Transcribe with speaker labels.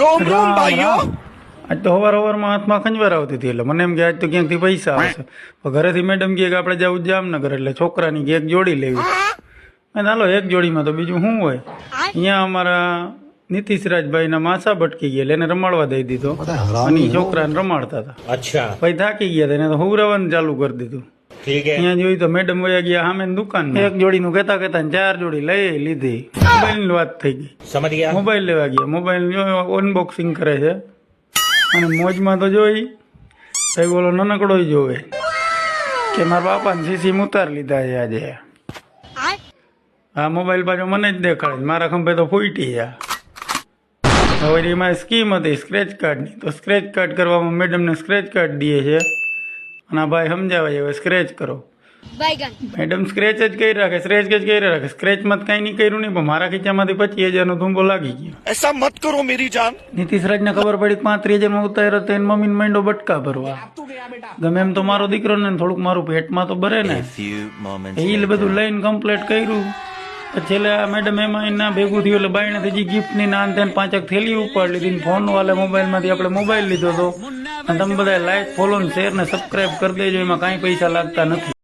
Speaker 1: રોમ રોમ ભાઈઓ।
Speaker 2: આજ તો હવારમાં હાથમાં ખંજવાર આવતી હતી એટલે મને એમ કે આજ તો ક્યાંકથી પૈસા આવશે પણ ઘરેથી મેડમ કહે કે આપણે જવું જામનગર એટલે છોકરાની કે એક જોડી લેવી મેં હાલો એક જોડીમાં તો બીજું શું હોય। અહીંયા અમારા નીતિશરાજભાઈના માસા ભટકી ગયા એને રમાડવા દઈ દીધો અને ઈ છોકરાને રમાડતા હતા।
Speaker 3: अच्छा
Speaker 2: પછી થાકી ગયા હતા એને તો હુવરાવાનું ચાલુ કરી દીધું।
Speaker 3: ठीक है।
Speaker 2: અહીંયા જોયું તો મેડમ વયા ગયા સામે દુકાન એક જોડીનું કહેતા કહેતા 4 જોડી લઈ લીધી। મોબાઈલની વાત થઈ ગઈ।
Speaker 3: समझ गया।
Speaker 2: મોબાઈલ લેવા ગયા મોબાઈલ અનબોક્સિંગ કરે છે અને મોજમાં તો જોઈ ભાઈ બોલો નાનકડો જોવે કે મારા બાપાને સીસી ઉતાર લીધા છે આજે। આ મોબાઈલ પાછો મને જ દેખાડે મારા ખંભે તો ફૂટી ગયા। હવે એમાં સ્કીમ હતી સ્ક્રેચ કાર્ડની તો સ્ક્રેચ કાર્ડ કરવામાં મેડમને સ્ક્રેચ કાર્ડ દે છે અને આ ભાઈ સમજાવે છે હવે સ્ક્રેચ કરો મેડમ સ્ક્રેચ જ કરી રાખે સ્ક્રેચ જ કરી રાખે સ્ક્રેચમાં તો કાંઈ નહીં કર્યું નહીં પણ મારા ખીચામાંથી 25,000 નો ધૂંબો લાગી ગયો।
Speaker 1: ऐसा मत करो मेरी जान।
Speaker 2: નીતિશરાજને ખબર પડી 35,000 માં ઉતાર્યો તો એની મમ્મીને માંડો બટકા ભરવા ગમે એમ તો મારો દીકરો ને થોડુંક મારું પેટમાં તો ભરે ને એ બધું લઈને કમ્પ્લીટ કર્યું છેલ્લે આ મેડમ એમાં એના ભેગું થયું એટલે બાઈને થઈ ગિફ્ટ ની નાન તેને 5 થેલી ઉપાડી લીધી ફોન વાળા મોબાઈલ માંથી આપણે મોબાઈલ લીધો હતો અને તમે બધા લાઈક ફોલો શેર ને સબસ્ક્રાઇબ કરી દેજો એમાં કાંઈ પૈસા લાગતા નથી।